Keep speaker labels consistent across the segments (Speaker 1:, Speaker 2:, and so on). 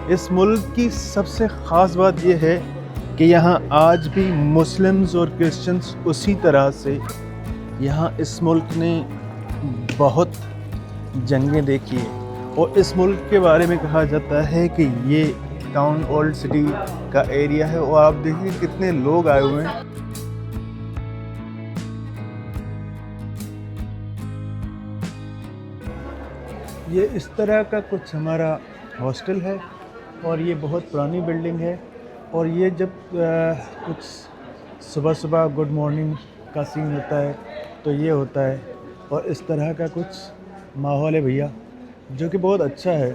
Speaker 1: इस मुल्क की सबसे ख़ास बात यह है कि यहाँ आज भी मुस्लिम्स और क्रिश्चियंस उसी तरह से, यहाँ इस मुल्क ने बहुत जंगें देखी हैं और इस मुल्क के बारे में कहा जाता है कि ये टाउन ओल्ड सिटी का एरिया है। और आप देखिए कितने लोग आए हुए हैं। ये इस तरह का कुछ हमारा हॉस्टल है और ये बहुत पुरानी बिल्डिंग है। और ये जब कुछ सुबह सुबह गुड मॉर्निंग का सीन होता है तो ये होता है और इस तरह का कुछ माहौल है भैया, जो कि बहुत अच्छा है।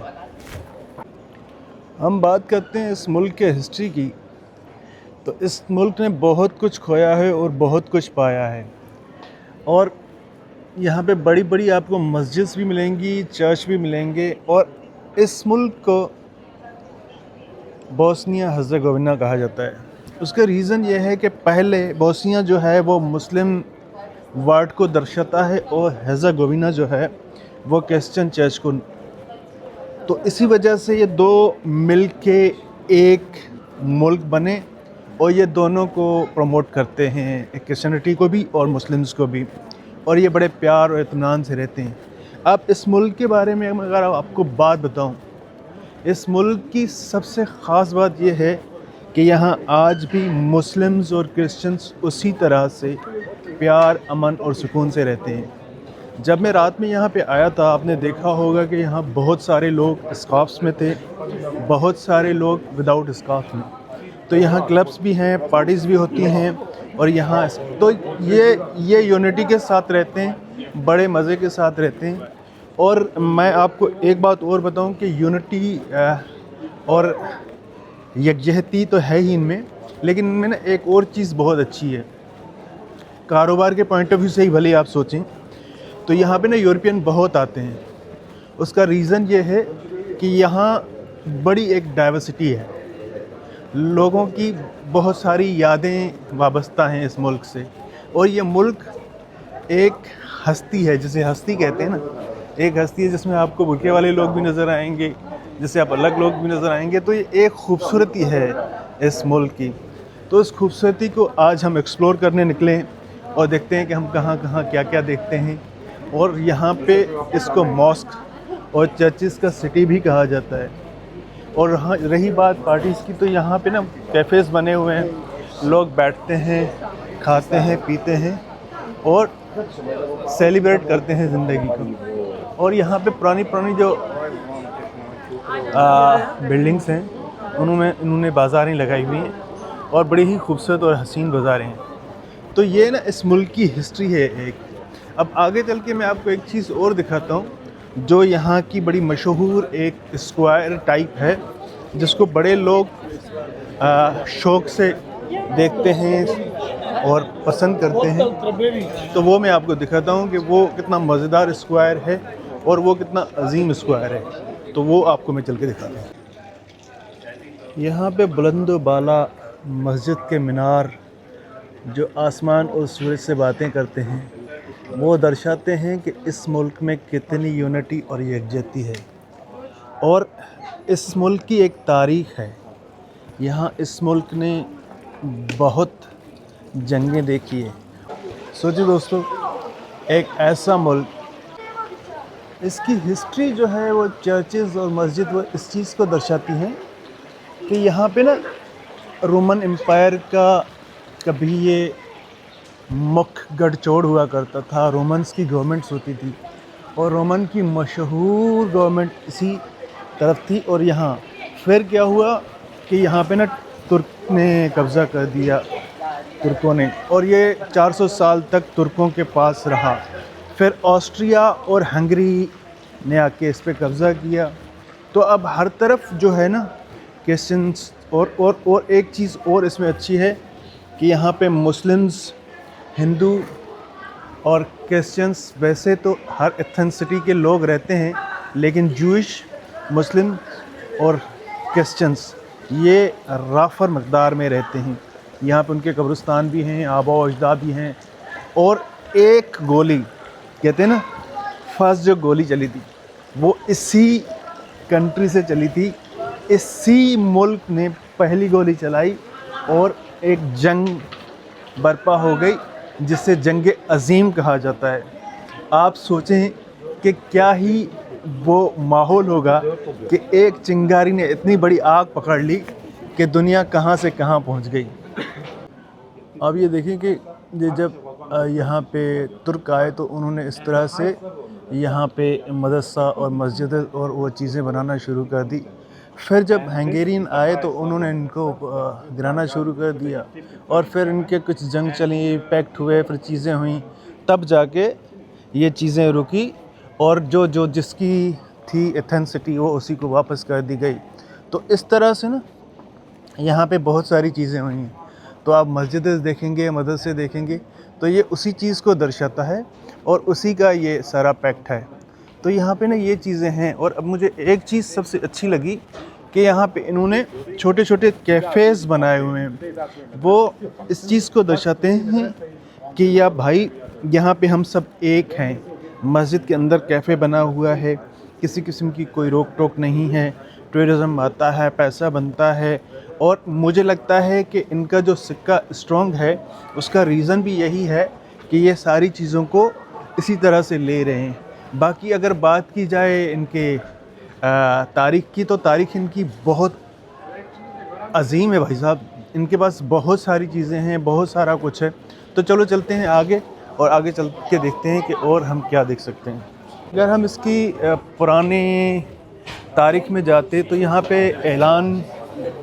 Speaker 1: हम बात करते हैं इस मुल्क के हिस्ट्री की, तो इस मुल्क ने बहुत कुछ खोया है और बहुत कुछ पाया है। और यहाँ पे बड़ी बड़ी आपको मस्जिद्स भी मिलेंगी, चर्च भी मिलेंगे। और इस मुल्क को बोस्निया हर्ज़ेगोविना कहा जाता है। उसका रीज़न ये है कि पहले बोस्निया जो है वो मुस्लिम वर्ड को दर्शाता है और हर्ज़ेगोविना जो है वो क्रिश्चियन चर्च को। तो इसी वजह से ये दो मिल के एक मुल्क बने और ये दोनों को प्रमोट करते हैं, क्रिश्चियनिटी को भी और मुस्लिम्स को भी। और ये बड़े प्यार और इत्मीनान से रहते हैं। अब इस मुल्क के बारे में अगर आपको बात बताऊं, इस मुल्क की सबसे ख़ास बात यह है कि यहाँ आज भी मुस्लिम्स और क्रिश्चियंस उसी तरह से प्यार, अमन और सुकून से रहते हैं। जब मैं रात में यहाँ पे आया था, आपने देखा होगा कि यहाँ बहुत सारे लोग स्कार्फ्स में थे, बहुत सारे लोग विदाउट स्कार्फ में। तो यहाँ क्लब्स भी हैं, पार्टीज़ भी होती हैं और यहाँ तो ये यूनिटी के साथ रहते हैं, बड़े मज़े के साथ रहते हैं। और मैं आपको एक बात और बताऊं कि यूनिटी और यकजहती तो है ही इनमें, लेकिन इनमें ना एक और चीज़ बहुत अच्छी है। कारोबार के पॉइंट ऑफ व्यू से ही भले आप सोचें तो यहाँ पे ना यूरोपियन बहुत आते हैं। उसका रीज़न ये है कि यहाँ बड़ी एक डाइवर्सिटी है, लोगों की बहुत सारी यादें वाबस्ता हैं इस मुल्क से। और ये मुल्क एक हस्ती है, जिसे हस्ती कहते हैं ना, एक हस्ती है जिसमें आपको भूखे वाले लोग भी नज़र आएंगे, जिससे आप अलग लोग भी नज़र आएंगे। तो ये एक खूबसूरती है इस मुल्क की। तो इस खूबसूरती को आज हम एक्सप्लोर करने निकले और देखते हैं कि हम कहाँ कहाँ क्या क्या देखते हैं। और यहाँ पे इसको मॉस्क और चर्चिज़ का सिटी भी कहा जाता है। और हाँ, रही बात पार्टीज़ की, तो यहाँ पे ना कैफ़ेज़ बने हुए हैं, लोग बैठते हैं, खाते हैं, पीते हैं और सेलिब्रेट करते हैं ज़िंदगी को। और यहाँ पे पुरानी पुरानी जो बिल्डिंग्स हैं उन्होंने बाज़ारें लगाई हुई हैं और बड़ी ही खूबसूरत और हसीन बाज़ारें हैं। तो ये ना इस मुल्क की हिस्ट्री है एक। अब आगे चल के मैं आपको एक चीज़ और दिखाता हूँ, जो यहाँ की बड़ी मशहूर एक स्क्वायर टाइप है, जिसको बड़े लोग शौक़ से देखते हैं और पसंद करते हैं। तो वो मैं आपको दिखाता हूँ कि वो कितना मज़ेदार स्क्वायर है और वो कितना अजीम स्क्वायर है। तो वो आपको मैं चल के दिखाता हूँ। यहाँ पे बुलंदो बाला मस्जिद के मीनार जो आसमान और सूरज से बातें करते हैं, वो दर्शाते हैं कि इस मुल्क में कितनी यूनिटी और यकजहती है। और इस मुल्क की एक तारीख़ है। यहाँ इस मुल्क ने बहुत जंगें देखी है। सोचिए दोस्तों, एक ऐसा मुल्क, इसकी हिस्ट्री जो है वो चर्चेज़ और मस्जिद वो इस चीज़ को दर्शाती हैं कि यहाँ पे ना रोमन एम्पायर का कभी ये मुख्य गठजोड़ हुआ करता था। रोमन्स की गवर्नमेंट्स होती थी और रोमन की मशहूर गवर्नमेंट इसी तरफ थी। और यहाँ फिर क्या हुआ कि यहाँ पे ना तुर्क ने कब्ज़ा कर दिया, तुर्कों ने, और ये 400 साल तक तुर्कों के पास रहा। फिर ऑस्ट्रिया और हंगरी ने आके इस पे कब्ज़ा किया। तो अब हर तरफ जो है ना क्रिश्चियंस और एक चीज़ और इसमें अच्छी है कि यहाँ पे मुस्लिम्स, हिंदू और क्रिश्चियंस, वैसे तो हर एथनिसिटी के लोग रहते हैं, लेकिन जूइश, मुस्लिम और क्रिश्चियंस ये राफर मकदार में रहते हैं। यहाँ पे उनके कब्रिस्तान भी हैं, आबा व अजदाद भी हैं। और एक गोली, कहते हैं ना, फर्स्ट जो गोली चली थी वो इसी कंट्री से चली थी इसी मुल्क ने पहली गोली चलाई और एक जंग बर्पा हो गई जिसे जंग अज़ीम कहा जाता है। आप सोचें कि क्या ही वो माहौल होगा कि एक चिंगारी ने इतनी बड़ी आग पकड़ ली कि दुनिया कहाँ से कहाँ पहुँच गई। अब ये देखें कि ये जब यहाँ पे तुर्क आए तो उन्होंने इस तरह से यहाँ पे मदरसा और मस्जिद और वो चीज़ें बनाना शुरू कर दी। फिर जब हंगेरियन आए तो उन्होंने इनको गिराना शुरू कर दिया और फिर इनके कुछ जंग चली, पैक्ट हुए, फिर चीज़ें हुई, तब जाके ये चीज़ें रुकी और जो जिसकी थी एथेंसिटी वो उसी को वापस कर दी गई। तो इस तरह से ना यहाँ पे बहुत सारी चीज़ें हुई हैं। तो आप मस्जिदें देखेंगे, मदरसे देखेंगे, तो ये उसी चीज़ को दर्शाता है और उसी का ये सारा पैक्ट है। तो यहाँ पे ना ये चीज़ें हैं। और अब मुझे एक चीज़ सबसे अच्छी लगी कि यहाँ पे इन्होंने छोटे छोटे कैफ़ेज़ बनाए हुए हैं। वो इस चीज़ को दर्शाते हैं कि या भाई यहाँ पे हम सब एक हैं। मस्जिद के अंदर कैफ़े बना हुआ है, किसी किस्म की कोई रोक टोक नहीं है, टूरिज़्म आता है, पैसा बनता है। और मुझे लगता है कि इनका जो सिक्का स्ट्रॉन्ग है उसका रीज़न भी यही है कि ये सारी चीज़ों को इसी तरह से ले रहे हैं। बाकी अगर बात की जाए इनके तारीख़ की, तो तारीख़ इनकी बहुत अजीम है भाई साहब। इनके पास बहुत सारी चीज़ें हैं, बहुत सारा कुछ है। तो चलो चलते हैं आगे और आगे चल के देखते हैं कि और हम क्या देख सकते हैं। अगर हम इसकी पुराने तारीख़ में जाते तो यहाँ पे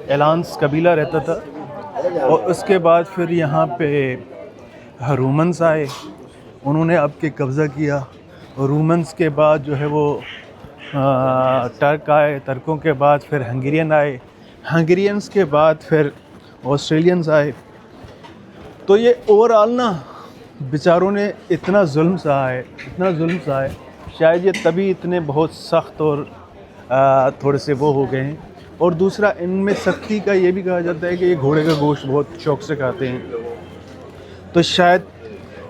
Speaker 1: एलान्स कबीला रहता था और उसके बाद फिर यहाँ पे रोमन्स आए, उन्होंने आपके कब्ज़ा किया। रोमन्स के बाद जो है वो टर्क आए, टर्कों के बाद फिर हंगेरियन आए, हंगेरियंस के बाद फिर ऑस्ट्रेलियंस आए। तो ये ओवरऑल ना बेचारों ने इतना जुल्म सहा है, इतना जुल्म सहा है, शायद ये तभी इतने बहुत सख्त और थोड़े से वो हो गए हैं। और दूसरा, इनमें सख्ती का ये भी कहा जाता है कि ये घोड़े का गोश्त बहुत शौक़ से खाते हैं। तो शायद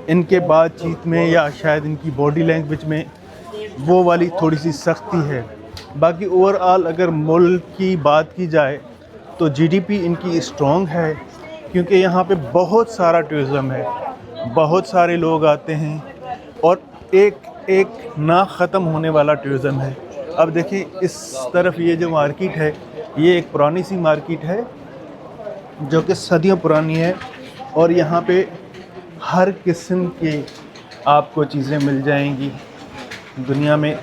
Speaker 1: इनके बातचीत में या शायद इनकी बॉडी लैंग्वेज में वो वाली थोड़ी सी सख्ती है। बाकी ओवरऑल अगर मुल्क की बात की जाए तो जीडीपी इनकी स्ट्रॉन्ग है, क्योंकि यहाँ पे बहुत सारा टूरिज़्म है, बहुत सारे लोग आते हैं और एक ना ख़त्म होने वाला टूरिज़्म है। अब देखिए इस तरफ ये जो मार्केट है, ये एक पुरानी सी मार्केट है जो कि सदियों पुरानी है और यहाँ पे हर किस्म की आपको चीज़ें मिल जाएंगी दुनिया में।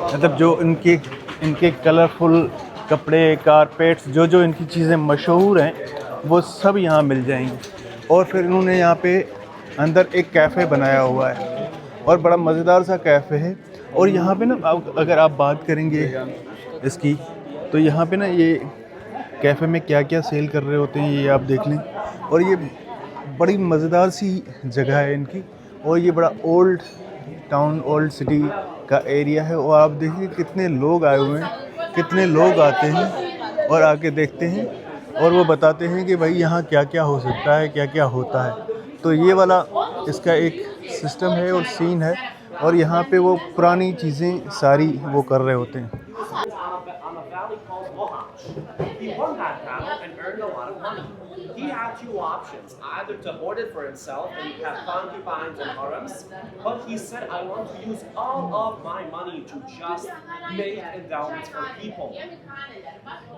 Speaker 1: मतलब जो इनके कलरफुल कपड़े, कारपेट्स, जो इनकी चीज़ें मशहूर हैं वो सब यहाँ मिल जाएंगी। और फिर इन्होंने यहाँ पे अंदर एक कैफ़े बनाया हुआ है और बड़ा मज़ेदार सा कैफ़े है। और यहाँ पे ना अगर आप बात करेंगे इसकी, तो यहाँ पे ना ये कैफ़े में क्या क्या सेल कर रहे होते हैं ये आप देख लें। और ये बड़ी मज़ेदार सी जगह है इनकी और ये बड़ा ओल्ड टाउन, ओल्ड सिटी का एरिया है। और आप देखिए कितने लोग आए हुए हैं, कितने लोग आते हैं और आके देखते हैं और वो बताते हैं कि भाई यहाँ क्या क्या हो सकता है, क्या क्या होता है। तो ये वाला इसका एक सिस्टम है और सीन है और यहाँ पे वो पुरानी चीज़ें सारी वो कर रहे होते हैं।
Speaker 2: He won that battle and earned a lot of money. He had two options, either to hoard it for himself and have concubines and harems, but he said, I want to use all of my money to just make endowments for people.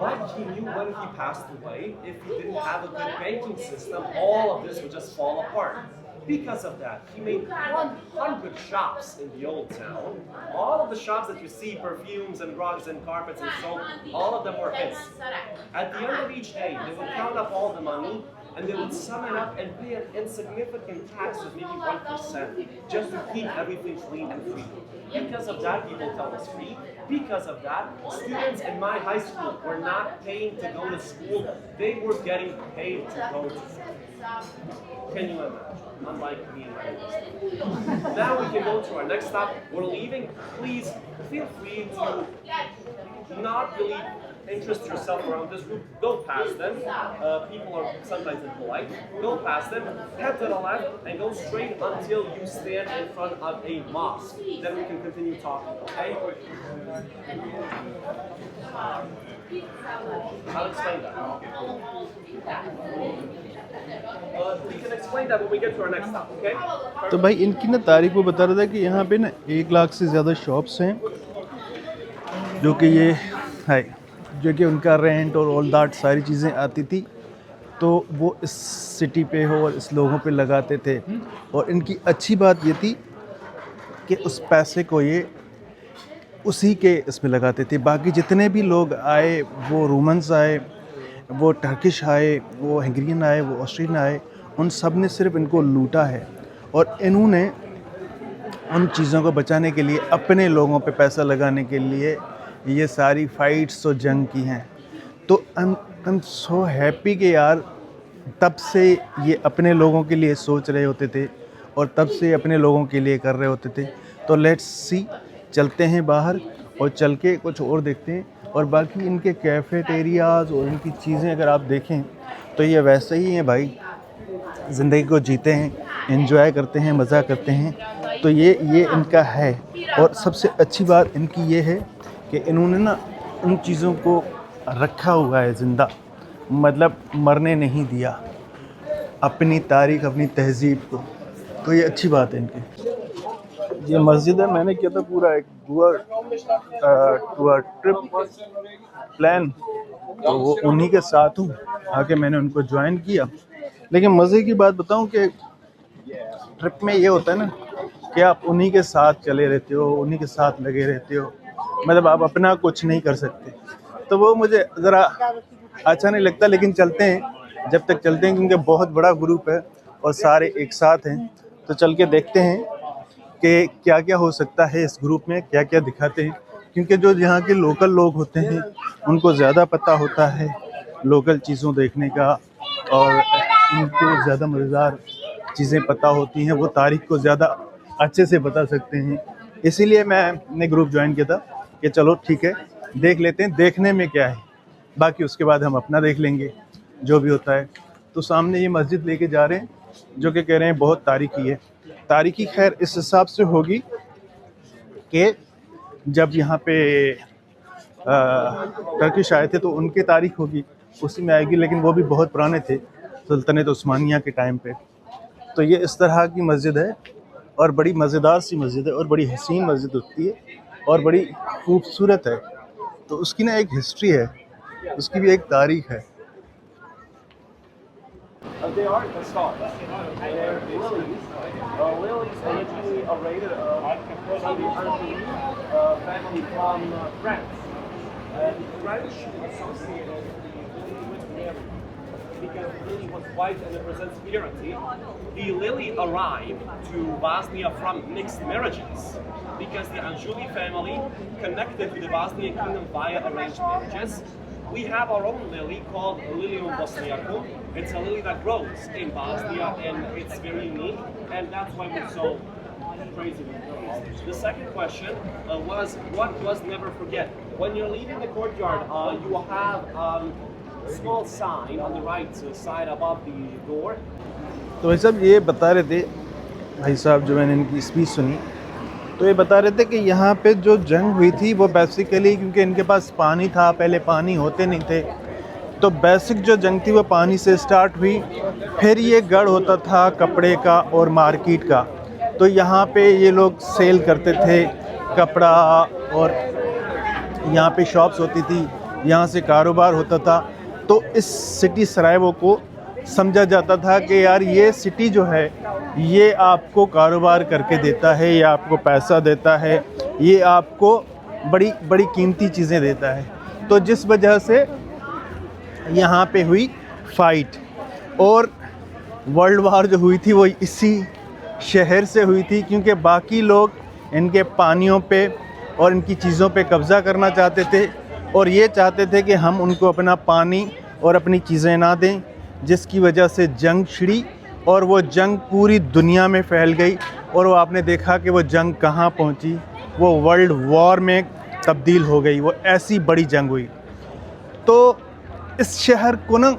Speaker 2: But he knew when he passed away, if he didn't have a good banking system, all of this would just fall apart. Because of that, he made 100 shops in the old town. All of the shops that you see, perfumes and rugs and carpets and soap, all of them were his. At the end of each day, they would count up all the money and they would sum it up and pay an insignificant tax of maybe 1% just to keep everything clean and free. Because of that, people tell us free. Because of that, students in my high school were not paying to go to school. They were getting paid to go to school. Can you imagine? Unlike me and my life. Now we can go to our next stop. We're leaving. Please feel free to not really interest yourself around this group. Go past them. People are sometimes impolite. Go past them. Head to the left and go straight until you stand in front of a mosque. Then we can continue talking. Okay? I'll explain that. We can explain that when we get to our next stop, okay?
Speaker 1: तो भाई इनकी ना तारीख वो बता रहा था कि यहाँ पे ना 1 लाख से ज़्यादा शॉप्स हैं, जो कि ये है, जो कि उनका रेंट और ऑल दैट सारी चीज़ें आती थी, तो वो इस सिटी पे हो और इस लोगों पे लगाते थे। और इनकी अच्छी बात ये थी कि उस पैसे को ये उसी के इसमें लगाते थे। बाकी जितने भी लोग आए, वो रोमन्स आए, वो टर्किश आए, वो हंगरियन आए, वो ऑस्ट्रियन आए, उन सब ने सिर्फ इनको लूटा है। और इन्होंने उन चीज़ों को बचाने के लिए, अपने लोगों पे पैसा लगाने के लिए ये सारी फ़ाइट्स और जंग की हैं। तो आई एम सो हैप्पी कि यार तब से ये अपने लोगों के लिए सोच रहे होते थे और तब से अपने लोगों के लिए कर रहे होते थे। तो लेट्स सी, चलते हैं बाहर और चल के कुछ और देखते हैं। और बाकी इनके कैफ़ेटेरियाज़ और इनकी चीज़ें अगर आप देखें तो ये वैसे ही हैं भाई, ज़िंदगी को जीते हैं, एंजॉय करते हैं, मज़ा करते हैं। तो ये इनका है। और सबसे अच्छी बात इनकी ये है कि इन्होंने ना उन चीज़ों को रखा हुआ है ज़िंदा, मतलब मरने नहीं दिया, अपनी तारीख़, अपनी तहज़ीब को। तो ये अच्छी बात है इनकी। ये मस्जिद है, मैंने किया था पूरा एक टूर ट्रिप प्लान, तो वो उन्हीं के साथ हूँ, आके मैंने उनको ज्वाइन किया। लेकिन मज़े की बात बताऊँ कि ट्रिप में ये होता है ना कि आप उन्हीं के साथ चले रहते हो, उन्हीं के साथ लगे रहते हो, मतलब आप अपना कुछ नहीं कर सकते। तो वो मुझे ज़रा अच्छा नहीं लगता, लेकिन चलते हैं जब तक चलते हैं, क्योंकि बहुत बड़ा ग्रुप है और सारे एक साथ हैं। तो चल के देखते हैं कि क्या क्या हो सकता है इस ग्रुप में, क्या क्या दिखाते हैं। क्योंकि जो यहाँ के लोकल लोग होते हैं उनको ज़्यादा पता होता है लोकल चीज़ों देखने का, और उनको ज़्यादा मज़ेदार चीज़ें पता होती हैं, वो तारीख़ को ज़्यादा अच्छे से बता सकते हैं। इसीलिए मैंने ग्रुप ज्वाइन किया था कि चलो ठीक है, देख लेते हैं, देखने में क्या है, बाकी उसके बाद हम अपना देख लेंगे जो भी होता है। तो सामने ये मस्जिद लेके जा रहे हैं, जो कि कह रहे हैं बहुत तारीख़ी है। तारीख़ी खैर इस हिसाब से होगी कि जब यहाँ पे टर्किश आए थे तो उनकी तारीख़ होगी, उसी में आएगी, लेकिन वो भी बहुत पुराने थे, सुल्तानत उस्मानिया के टाइम पे। तो ये इस तरह की मस्जिद है और बड़ी मज़ेदार सी मस्जिद है और बड़ी हसीन मस्जिद होती है और बड़ी खूबसूरत है। तो उसकी ना एक हिस्ट्री है, उसकी भी एक तारीख़ है।
Speaker 2: They are the stars. They're lilies. Lilies originally raided from the Anjou family from France. And French associated the lily with Mary because the lily was white and represents purity. The lily arrived to Bosnia from mixed marriages because the Anjuli family connected to the Bosnian kingdom via arranged marriages. We have our own lily called Lilium bosniacum. It's a lily that grows in Bosnia and it's very unique, and that's why we're so crazy with lilies. The second question was what was never forget. When you're leaving the courtyard, you will have a small sign on the right side above the door.
Speaker 1: तो भाई साहब ये बता रहे थे, भाई साहब जो मैंने इनकी स्पीच सुनी, तो ये बता रहे थे कि यहाँ पे जो जंग हुई थी वो बेसिकली क्योंकि इनके पास पानी था, पहले पानी होते नहीं थे, तो बेसिक जो जंग थी वो पानी से स्टार्ट हुई। फिर ये गढ़ होता था कपड़े का और मार्केट का, तो यहाँ पे ये लोग सेल करते थे कपड़ा, और यहाँ पे शॉप्स होती थी, यहाँ से कारोबार होता था। तो इस सिटी सरायवो को समझा जाता था कि यार ये सिटी जो है ये आपको कारोबार करके देता है, ये आपको पैसा देता है, ये आपको बड़ी बड़ी कीमती चीज़ें देता है। तो जिस वजह से यहाँ पे हुई फ़ाइट, और वर्ल्ड वार जो हुई थी वो इसी शहर से हुई थी, क्योंकि बाकी लोग इनके पानियों पे और इनकी चीज़ों पे कब्ज़ा करना चाहते थे, और ये चाहते थे कि हम उनको अपना पानी और अपनी चीज़ें ना दें, जिसकी वजह से जंग छिड़ी और वो जंग पूरी दुनिया में फैल गई। और वो आपने देखा कि वो जंग कहाँ पहुँची, वो वर्ल्ड वॉर में तब्दील हो गई, वो ऐसी बड़ी जंग हुई। तो इस शहर को ना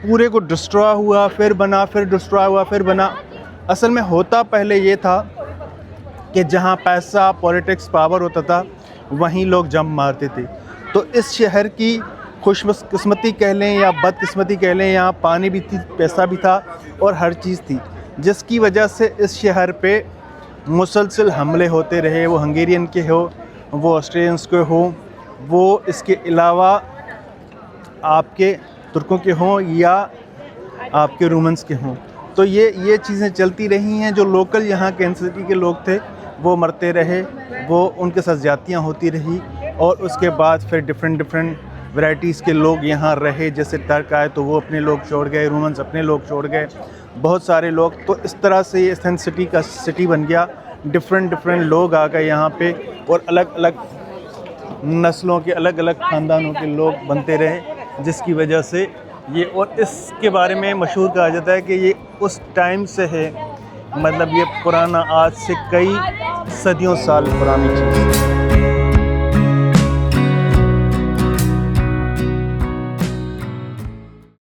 Speaker 1: पूरे को डिस्ट्रॉय हुआ, फिर बना, फिर डिस्ट्रॉय हुआ, फिर बना। असल में होता पहले ये था कि जहाँ पैसा, पॉलिटिक्स, पावर होता था वहीं लोग जंप मारते थे। तो इस शहर की खुशकिस्मती कह लें या बदकिस्मती कह लें, यहाँ पानी भी थी, पैसा भी था और हर चीज़ थी, जिसकी वजह से इस शहर पे मुसलसल हमले होते रहे, वो हंगेरियन के हो, वो ऑस्ट्रेलियंस के हो, वो इसके अलावा आपके तुर्कों के हों या आपके रोमन्स के हों। तो ये चीज़ें चलती रही हैं। जो लोकल यहाँ कैंसर सिटी के लोग थे वो मरते रहे, वो उनके साथ ज़्यादतियाँ होती रही, और उसके बाद फिर डिफरेंट वैराइटीज़ के लोग यहाँ रहे। जैसे टर्क आए तो वो अपने लोग छोड़ गए, रोमन्स अपने लोग छोड़ गए, बहुत सारे लोग। तो इस तरह से ये एथेंस सिटी का सिटी बन गया। डिफरेंट लोग आ गए यहाँ पे, और अलग अलग नस्लों के अलग अलग ख़ानदानों के लोग बनते रहे, जिसकी वजह से ये, और इसके बारे में मशहूर कहा जाता है कि ये उस टाइम से है, मतलब ये पुराना, आज से कई सदियों साल पुरानी चीज़ है।